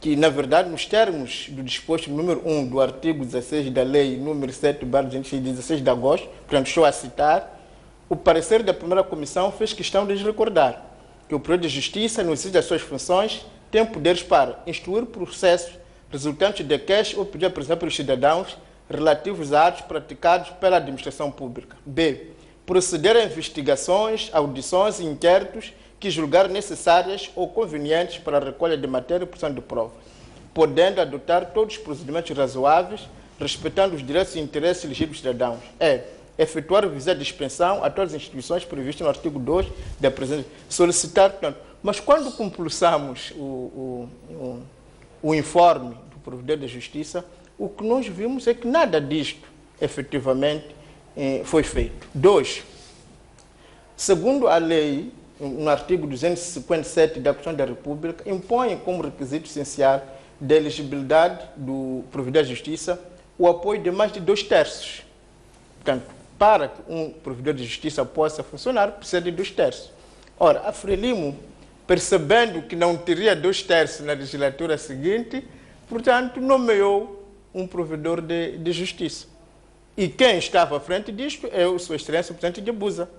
que, na verdade, nos termos do disposto número 1 do artigo 16 da Lei número 7/16 de agosto, portanto, estou a citar, o parecer da primeira comissão fez questão de recordar que o Provedor de Justiça, no exercício das suas funções, tem poderes para instruir processos resultantes de queixa ou pedido apresentado pelos cidadãos relativos a atos praticados pela administração pública. B. Proceder a investigações, audições e inquéritos que julgar necessárias ou convenientes para a recolha de matéria e produção de prova, podendo adotar todos os procedimentos razoáveis, respeitando os direitos e interesses legítimos dos cidadãos. E. Efetuar visita de dispensão a todas as instituições previstas no artigo 2 da presente. Solicitar, portanto, mas quando compulsamos o informe do Provedor da Justiça, o que nós vimos é que nada disto, efetivamente, foi feito. 2. Segundo a lei, no artigo 257 da Constituição da República, impõe como requisito essencial da elegibilidade do Provedor da Justiça o apoio de mais de 2/3. Portanto, para que um Provedor de Justiça possa funcionar, precisa de 2/3. Ora, a Frelimo, percebendo que não teria 2/3 na legislatura seguinte, portanto, nomeou um Provedor de Justiça. E quem estava à frente disto é o Sua Excelência, o Presidente de Abusa.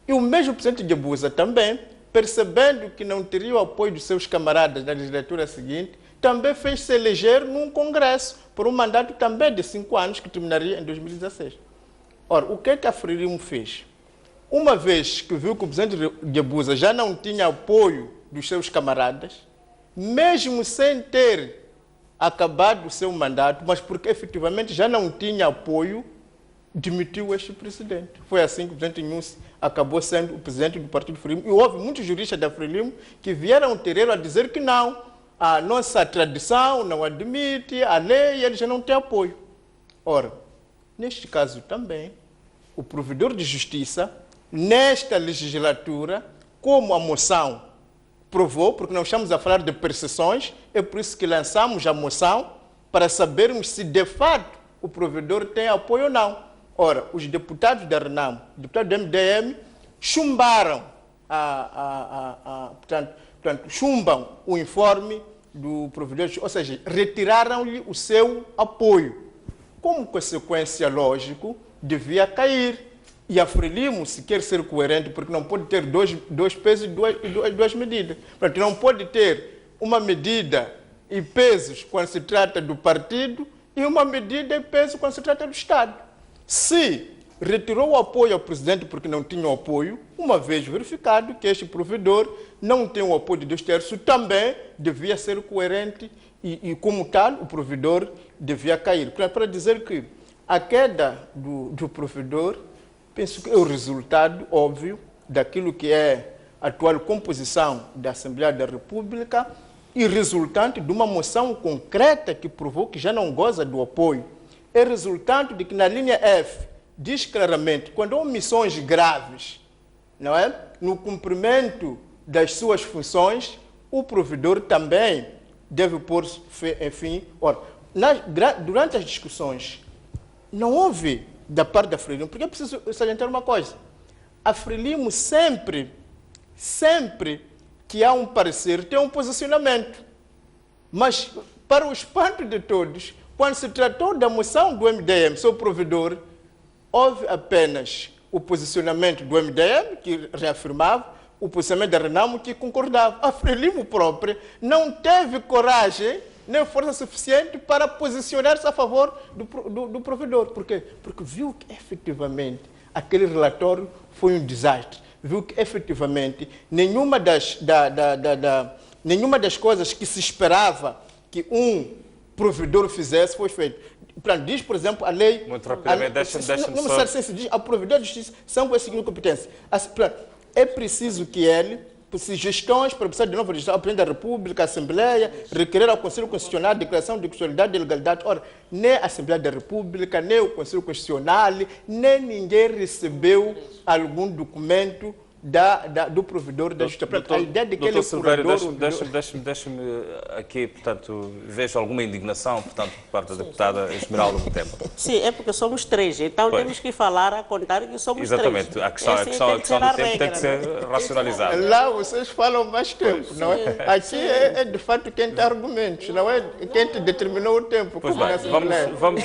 E o mesmo Presidente de Abusa também, percebendo que não teria o apoio dos seus camaradas na legislatura seguinte, também fez se eleger num congresso por um mandato também de 5 anos, que terminaria em 2016. Ora, o que é que a Frelimo fez? Uma vez que viu que o Presidente de Abusa já não tinha apoio dos seus camaradas, mesmo sem ter acabado o seu mandato, mas porque efetivamente já não tinha apoio, demitiu este presidente. Foi assim que o presidente Nussi acabou sendo o presidente do Partido Frelimo. E houve muitos juristas da Frelimo que vieram ao terreiro a dizer que não, a nossa tradição não admite, a lei, ele já não tem apoio. Ora, neste caso também, o Provedor de Justiça, nesta legislatura, como a moção provou, porque nós estamos a falar de percepções, é por isso que lançamos a moção, para sabermos se de fato o Provedor tem apoio ou não. Ora, os deputados da RENAMO, deputados do MDM, chumbaram, portanto, chumbam o informe do Provedor, ou seja, retiraram-lhe o seu apoio. Como consequência, lógico, devia cair. E a Frelimo, se quer ser coerente, porque não pode ter dois pesos e duas medidas. Portanto, não pode ter uma medida e pesos quando se trata do partido e uma medida e peso quando se trata do Estado. Se retirou o apoio ao presidente porque não tinha o apoio, uma vez verificado que este provedor não tem o apoio de 2/3, também devia ser coerente e como tal, o provedor devia cair. Para dizer que a queda do provedor, penso que é o resultado óbvio daquilo que é a atual composição da Assembleia da República e resultante de uma moção concreta que provou que já não goza do apoio. É resultante de que na linha F diz claramente, quando há omissões graves, não é? No cumprimento das suas funções, o provedor também deve pôr fim. Ora, durante as discussões, não houve da parte da Frelimo, porque é preciso salientar uma coisa. A Frelimo sempre que há um parecer, tem um posicionamento. Mas, para o espanto de todos, quando se tratou da moção do MDM, seu provedor, houve apenas o posicionamento do MDM, que reafirmava, o posicionamento da RENAMO, que concordava. A Frelimo própria não teve coragem nem força suficiente para posicionar-se a favor do provedor. Por quê? Porque viu que, efetivamente, aquele relatório foi um desastre. Viu que, efetivamente, nenhuma das coisas que se esperava que um provedor fizesse foi feito. Diz, por exemplo, a lei... Muito rapidamente, deixa-me só... Diz, a Provedor de Justiça são com a seguinte competência. É preciso que ele, por sugestões para precisar de nova legislação, ao Presidente da República, a Assembleia, requerer ao Conselho Constitucional a declaração de constitucionalidade e legalidade. Ora, nem a Assembleia da República, nem o Conselho Constitucional, nem ninguém recebeu algum documento do provedor da justiça. A ideia de que ele é Silvério, provedor... deixe-me aqui, portanto, vejo alguma indignação, portanto, por parte da deputada Esmeralda Butembo. Sim, é porque somos 3, então temos que falar a contar que somos 3. Exatamente, a questão do tempo tem que ser racionalizada. Lá vocês falam mais tempo, não é? Aqui é de fato quem tem argumentos, não é quem te determinou o tempo. Pois bem, vamos...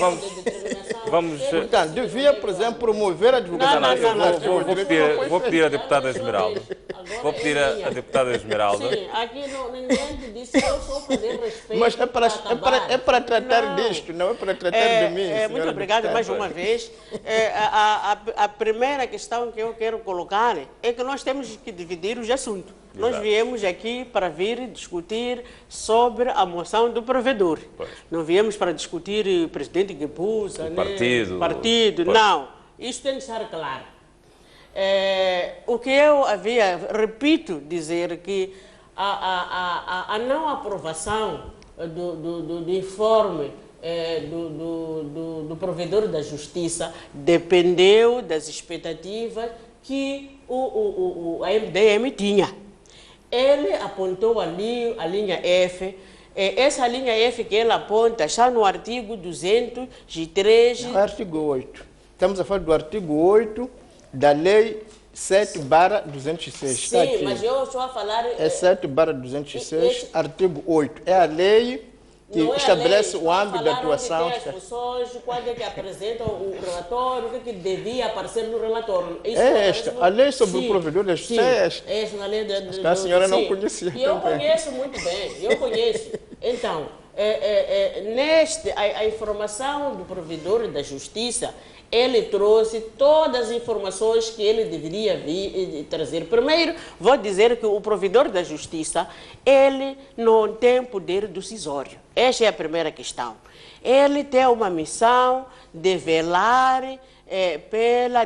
Portanto, devia, por exemplo, promover a divulgação. Vou pedir à deputada Esmeralda. Vou pedir à deputada Esmeralda. Sim, aqui ninguém disse que eu sou fazer respeito. Mas é para tratar disto, não é para tratar de mim. Muito obrigado mais uma vez. A primeira questão que eu quero colocar é que nós temos que dividir os assuntos. Nós viemos aqui para vir discutir sobre a moção do provedor. Pois. Não viemos para discutir o presidente que puxa, partido. Pois. Não, isso tem que estar claro. O que eu repito dizer que a não aprovação do informe do provedor da justiça dependeu das expectativas que a MDM tinha. Ele apontou ali a linha F. Essa linha F que ele aponta está no artigo 203. No artigo 8. Estamos a falar do artigo 8 da Lei 7/206. Sim, aqui. Mas eu estou a falar... É 7/206, artigo 8. É a lei que estabelece o âmbito de atuação. As funções, quando é que apresentam o relatório, o que devia aparecer no relatório. Isso é esta. A lei sobre o provedor da justiça é esta. Esta, a lei a senhora não conhecia. E eu conheço muito bem, eu conheço. Então, a informação do provedor da justiça, ele trouxe todas as informações que ele deveria trazer. Primeiro, vou dizer que o provedor da justiça, ele não tem poder decisório. Esta é a primeira questão. Ele tem uma missão de velar pela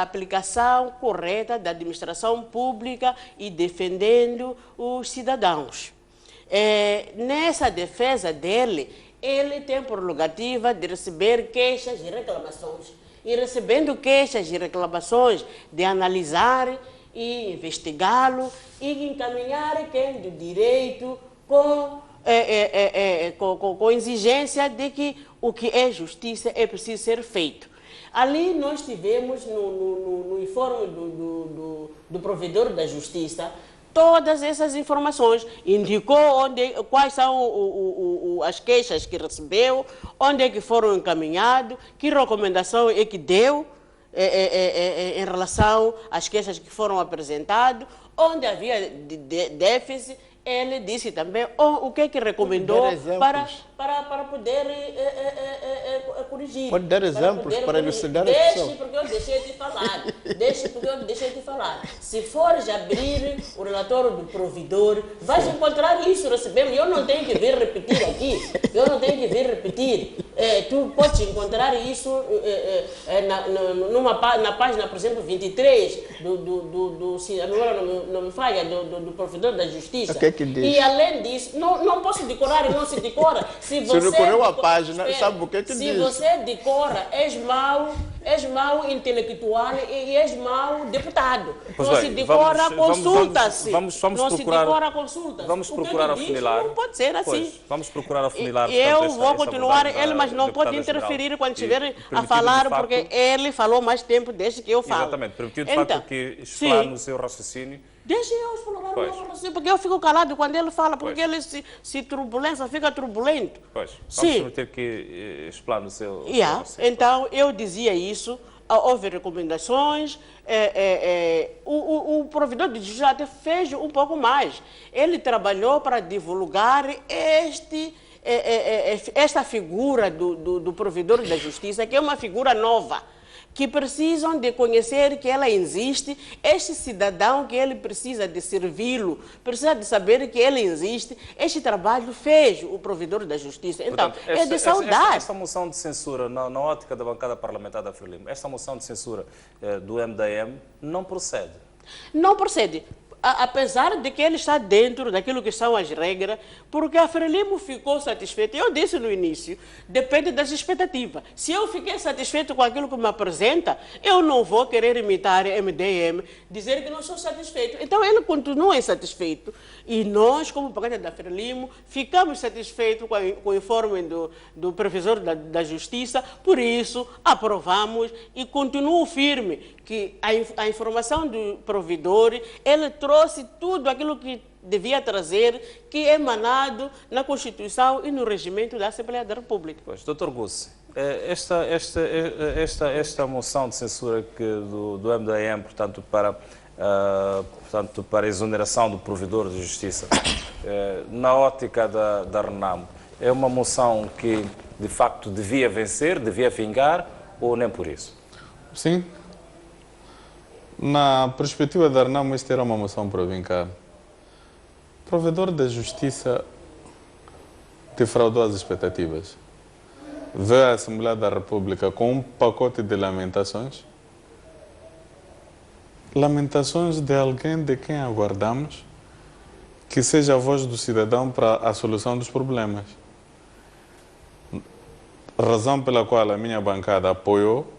aplicação correta da administração pública e defendendo os cidadãos. Nessa defesa dele, ele tem prerrogativa de receber queixas e reclamações. E recebendo queixas e reclamações, de analisar e investigá-lo e encaminhar quem do direito com exigência de que o que é justiça é preciso ser feito. Ali nós tivemos no informe do provedor da justiça todas essas informações, indicou quais são as queixas que recebeu, onde é que foram encaminhados, que recomendação é que deu em relação às queixas que foram apresentadas, onde havia déficit. Ele disse também o que é que recomendou para poder corrigir. Pode dar exemplos para elucidar as pessoas. Deixe porque eu deixei de falar. Se fores abrir o relatório do provedor, vais encontrar isso, recebemos. Eu não tenho que vir repetir aqui. Tu podes encontrar isso na página, por exemplo, 23 agora não me falha, do provedor da justiça. Okay. Que diz? E além disso, não posso decorar e não se decora. Se decorou a página, sabe o que diz? Se você decora, és mau intelectual e és mau deputado. Pois não bem, se decora, consulta-se. Vamos procurar afunilar. Não pode ser assim. Pois, vamos procurar afunilar. Eu vou continuar, mas não pode interferir quando estiver a falar, porque ele falou mais tempo desde que eu falo. Exatamente, permitiu de facto que explane o seu raciocínio. Deixa eu explorar o meu raciocínio, porque eu fico calado quando ele fala, porque ele se turbulência, fica turbulento. Pois, vamos permitir que explane o seu raciocínio. Então, eu dizia isso, houve recomendações, o provedor de justiça até fez um pouco mais. Ele trabalhou para divulgar esta figura do provedor da justiça, que é uma figura nova, que precisam de conhecer que ela existe, este cidadão que ele precisa de servi-lo, precisa de saber que ele existe. Este trabalho fez o provedor da justiça. Então, portanto, é de saudar. Esta moção de censura, na ótica da bancada parlamentar da Frelimo, esta moção de censura do MDM não procede? Não procede. apesar de que ele está dentro daquilo que são as regras, porque a Frelimo ficou satisfeita. Eu disse no início, depende das expectativas. Se eu fiquei satisfeito com aquilo que me apresenta, eu não vou querer imitar a MDM, dizer que não sou satisfeito. Então ele continua insatisfeito. E nós, como bancada da Frelimo, ficamos satisfeitos com o informe do Provisor da Justiça, por isso aprovamos e continuo firme que a informação do provedor, ele trouxe tudo aquilo que devia trazer, que é emanado na Constituição e no regimento da Assembleia da República. Pois, Dr. Gussi, esta moção de censura do MDM, portanto, para a exoneração do provedor de justiça, na ótica da Renamo, é uma moção que, de facto, devia vencer, devia vingar, ou nem por isso? Sim. Na perspectiva da Renamo, isto era uma moção para vingar. O provedor da justiça defraudou as expectativas. Veio à Assembleia da República com um pacote de lamentações. Lamentações de alguém de quem aguardamos que seja a voz do cidadão para a solução dos problemas. Razão pela qual a minha bancada apoiou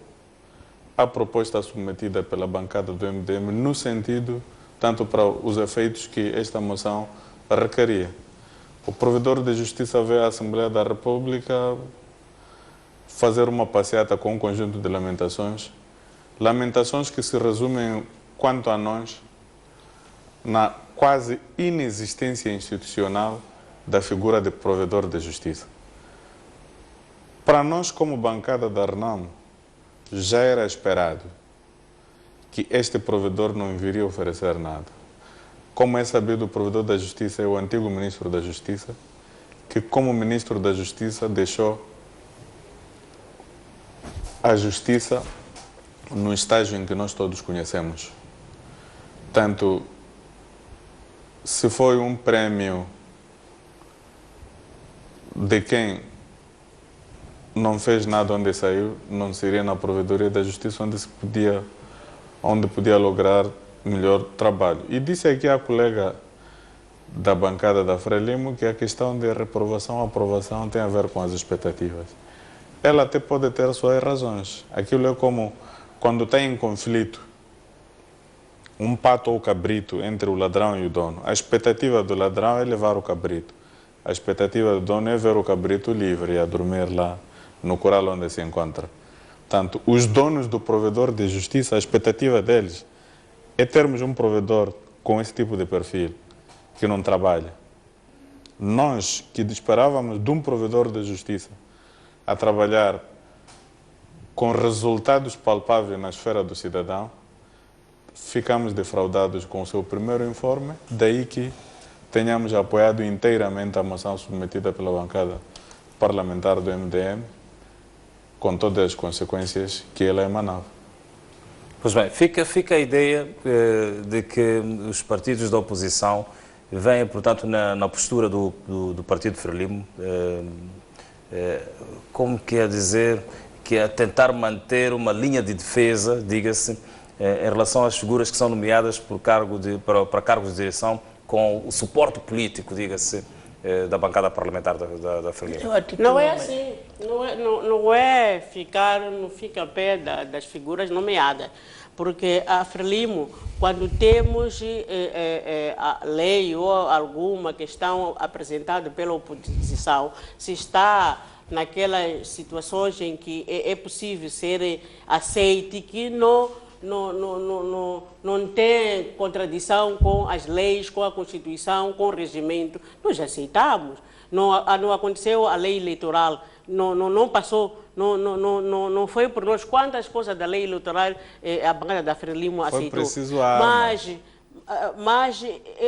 a proposta submetida pela bancada do MDM no sentido, tanto para os efeitos que esta moção requeria. O provedor de justiça veio à Assembleia da República fazer uma passeata com um conjunto de lamentações. Lamentações que se resumem, quanto a nós, na quase inexistência institucional da figura de provedor de justiça. Para nós, como bancada da Renamo, já era esperado que este provedor não viria oferecer nada. Como é sabido, o provedor da Justiça é o antigo ministro da Justiça, que como ministro da Justiça deixou a Justiça no estágio em que nós todos conhecemos. Tanto, se foi um prêmio de quem não fez nada onde saiu, não seria na Provedoria da Justiça onde podia lograr melhor trabalho. E disse aqui a colega da bancada da Frelimo que a questão de reprovação ou aprovação tem a ver com as expectativas. Ela até pode ter suas razões. Aquilo é como quando está em conflito um pato ou cabrito entre o ladrão e o dono. A expectativa do ladrão é levar o cabrito. A expectativa do dono é ver o cabrito livre e a dormir lá no curral onde se encontra. Portanto, os donos do provedor de justiça, a expectativa deles é termos um provedor com esse tipo de perfil, que não trabalha. Nós, que esperávamos de um provedor de justiça a trabalhar com resultados palpáveis na esfera do cidadão, ficamos defraudados com o seu primeiro informe, daí que tenhamos apoiado inteiramente a moção submetida pela bancada parlamentar do MDM, com todas as consequências que ela emanava. Pois bem, fica a ideia de que os partidos da oposição vêm, portanto, na postura do Partido Frelimo, como quer dizer, que é tentar manter uma linha de defesa, diga-se, em relação às figuras que são nomeadas para cargos de direção com o suporte político, diga-se, da bancada parlamentar da Frelimo. Não é assim. Não é não fica a pé das figuras nomeadas. Porque a Frelimo, quando temos a lei ou alguma questão apresentada pela oposição, se está naquelas situações em que é possível ser aceite, que não tem contradição com as leis, com a Constituição, com o regimento, nós aceitamos. Não aconteceu a lei eleitoral, não passou, não foi por nós. Quantas coisas da lei eleitoral a bancada da Frelimo aceitou? Foi preciso a arma. Mas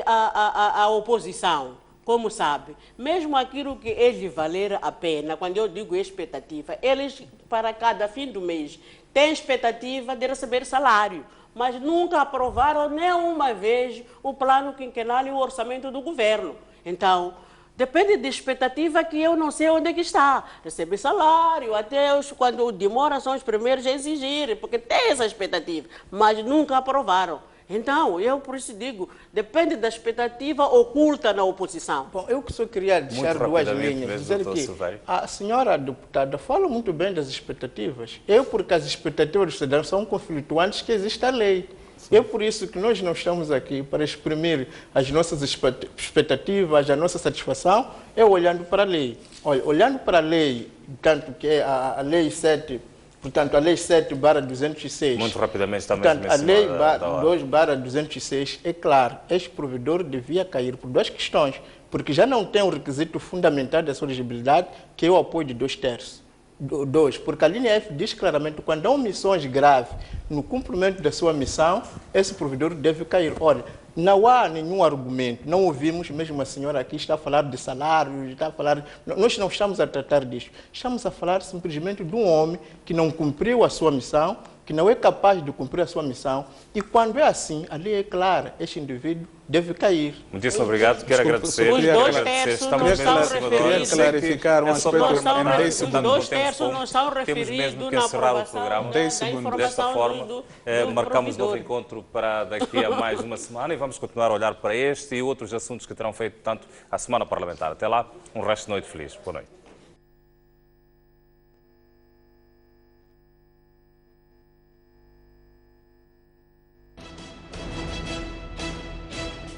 a oposição, como sabe, mesmo aquilo que é de valer a pena, quando eu digo expectativa, eles, para cada fim do mês, têm expectativa de receber salário, mas nunca aprovaram nem uma vez o plano quinquenal e o orçamento do governo. Então, depende de expectativa que eu não sei onde é que está. Receber salário, até quando demora são os primeiros a exigir, porque tem essa expectativa, mas nunca aprovaram. Então, eu por isso digo, depende da expectativa oculta na oposição. Bom, eu que só queria deixar duas linhas, dizer que a senhora deputada fala muito bem das expectativas. Porque as expectativas dos cidadãos são conflituantes, que existe a lei. Por isso que nós não estamos aqui para exprimir as nossas expectativas, a nossa satisfação, olhando para a lei. Olhando para a lei, tanto que é a Lei 7, portanto, a Lei 7/206. Muito rapidamente também. Portanto, a Lei 2/206, é claro, este provedor devia cair por duas questões, porque já não tem o requisito fundamental da sua elegibilidade, que é o apoio de 2/3. Porque a linha F diz claramente que quando há omissões graves no cumprimento da sua missão, esse provedor deve cair. Olha, não há nenhum argumento, não ouvimos, mesmo a senhora aqui está a falar de salários, está a falar... Nós não estamos a tratar disso, estamos a falar simplesmente de um homem que não cumpriu a sua missão, que não é capaz de cumprir a sua missão, e quando é assim, a lei é clara, este indivíduo deve cair. Muitíssimo obrigado, quero agradecer. Os 2/3 não estão referidos. Queria clarificar um aspecto em 10 segundos. Os 2/3 não estão referidos na aprovação da informação. Desta forma, marcamos novo encontro para daqui a mais uma semana e vamos continuar a olhar para este e outros assuntos que terão feito tanto a semana parlamentar. Até lá, um resto de noite feliz. Boa noite.